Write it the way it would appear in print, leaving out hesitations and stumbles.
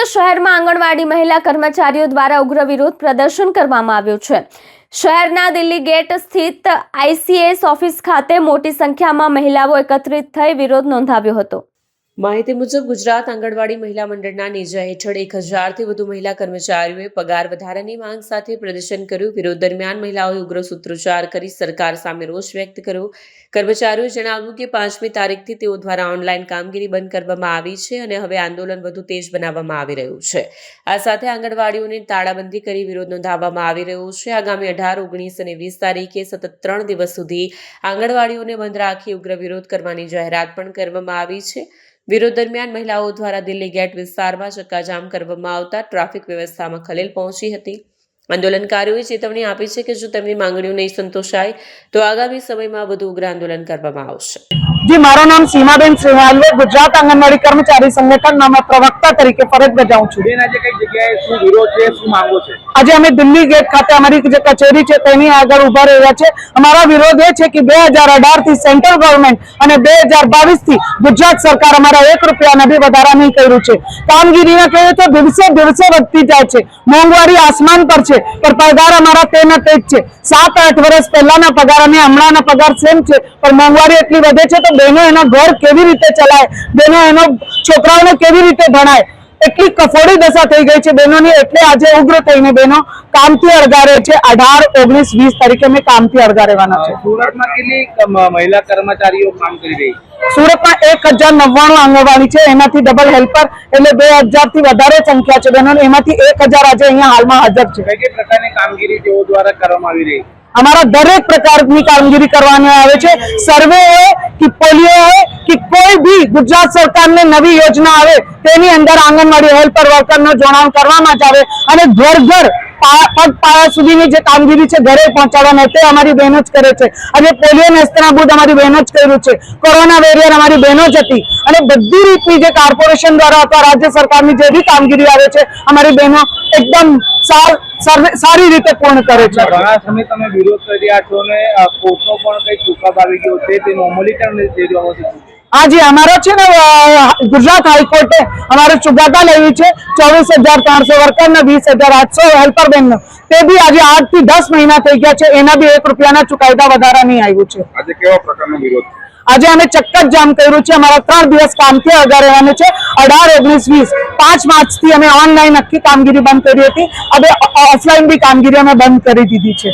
શહેરમાં આંગણવાડી મહિલા કર્મચારીઓ દ્વારા ઉગ્ર વિરોધ પ્રદર્શન કરવામાં આવ્યું છે। શહેરના દિલ્હી ગેટ સ્થિત ICS ઓફિસ ખાતે મોટી સંખ્યામાં મહિલાઓ એકત્રિત થઈ વિરોધ નોંધાવ્યો હતો। માહિતી મુજબ ગુજરાત આંગણવાડી મહિલા મંડળના નેજા હેઠળ 1000થી વધુ મહિલા કર્મચારીઓએ પગાર વધારાની માંગ સાથે પ્રદર્શન કર્યું। વિરોધ દરમિયાન મહિલાઓએ ઉગ્ર સૂત્રોચ્ચાર કરી સરકાર સામે રોષ વ્યક્ત કર્યો। કર્મચારીઓએ જણાવ્યું કે 5મી તારીખથી તેઓ દ્વારા ઓનલાઈન કામગીરી બંધ કરવામાં આવી છે અને હવે આંદોલન વધુ તેજ બનાવવામાં આવી રહ્યું છે। આ સાથે આંગણવાડીઓને તાળાબંધી કરી વિરોધ નોંધાવવામાં આવી રહ્યો છે। આગામી 18, 19 અને 20 તારીખે સતત 3 દિવસ સુધી આંગણવાડીઓને બંધ રાખી ઉગ્ર વિરોધ કરવાની જાહેરાત પણ કરવામાં આવી છે। વિરોધ દરમિયાન મહિલાઓ દ્વારા દિલ્હી ગેટ વિસ્તારમાં ચક્કાજામ કરવામાં આવતા ટ્રાફિક વ્યવસ્થામાં ખલેલ પહોંચી હતી। આંદોલનકારીઓએ ચેતવણી આપી છે કે જો તેમની માંગણીઓ નહીં સંતોષાય તો આગામી સમયમાં વધુ ઉગ્ર આંદોલન કરવામાં આવશે। जी, मारो नाम सीमाबेन सेहवाल है। गुजरात आंगनवाड़ी कर्मचारी संगठन में प्रवक्ता तरीके फरज बजाऊं छुं। आज अमे दिल्ली गेट खाते अमारी जे कचेरी है तेनी आगळ उभा रह्या छे। अमारा विरोध ए छे कि 2018 थी सेंट्रल गवर्नमेंट અને 2022 થી ગુજરાત સરકાર અમારા 1 રૂપિયાના બી વધારા નહીં કર્યું છે। કામગીરીના કહીએ તો દિવસે દિવસે વધતી જાય છે। મોંઘવારી આસમાન પર છે, પણ પગાર અમારા તેના તે જ છે। 7-8 વર્ષ પહેલાના પગાર અને હમણાંના પગાર સેમ છે, પણ મોંઘવારી એટલી વધે છે તો બહેનો એના ઘર કેવી રીતે ચલાય, બહેનો એનો છોકરાઓને કેવી રીતે ભણાય, એટલી કફોડી દશા થઈ ગઈ છે બહેનોની। એટલે આજે ઉગ્ર થઈને બહેનો કામથી અળગા રહે છે। 18, 19, 20 તારીખે અમે કામથી અળગા રહેવાના છે। સુરતમાં કેટલી મહિલા કર્મચારીઓ કામ કરી રહી છે? સુરતમાં 1099 આંગણવાડી છે, એમાંથી ડબલ હેલ્પર એટલે 2000 થી વધારે સંખ્યા છે બહેનો। એમાંથી 1000 આજે અહીંયા હાલમાં હાજર છે। કઈ પ્રકારની કામગીરી તેઓ દ્વારા કરવામાં આવી રહી છે? हमारा दरेक प्रकार की कामगिरी करवाने आवे छे। सर्वे हो कि पोलियो हो कि कोई भी गुजरात सरकार ने नवी योजना आवे तेनी अंदर आंगनवाड़ी हेल्पर वर्कर नो जोड़ाण करवामां ज आवे અને ઘર ઘર પગ પાયા સુધીની જે કામગીરી છે ઘરે પહોંચાડવાની તે અમારી બહેનો જ કરે છે। આજે પોલિયો નેસ્તનાબૂદ અમારી બહેનો જ કર્યું છે। કોરોના વેરિયર અમારી બહેનો જ હતી અને બધી રીતની જે કોર્પોરેશન દ્વારા અથવા રાજ્ય સરકારની જે બી કામગીરી આવે છે અમારી બહેનો એકદમ સારી રીતે પૂર્ણ કરે છે। ઘણા સમય તમે વિરોધ કરી રહ્યા છો ને કોર્ટનો પણ કઈ ચુકાદો આવી ગયો છે, તે નોર્મલી आज हमारा છે ને गुजरात हाईकोर्टे हमारे चुकादा लेवी છે 24,300 वर्कर ने 20,800 हेल्पर बेन ते भी आज 8 થી 10 મહિના થઈ ગયા છે, એના બી 1 રૂપિયાના ચુકાદા વધારા નહીં આવ્યું છે। આજે કેવા પ્રકારનો વિરોધ? આજે અમે ચક્કર જામ કર્યું છે। અમારા 3 દિવસ કામથી અળગા રહેવાનું છે। 18, 19, 20, 5 માર્ચથી અમે ઓનલાઈન આખી કામગીરી બંધ કરી હતી। હવે ઓફલાઈન બી કામગીરી અમે બંધ કરી દીધી છે।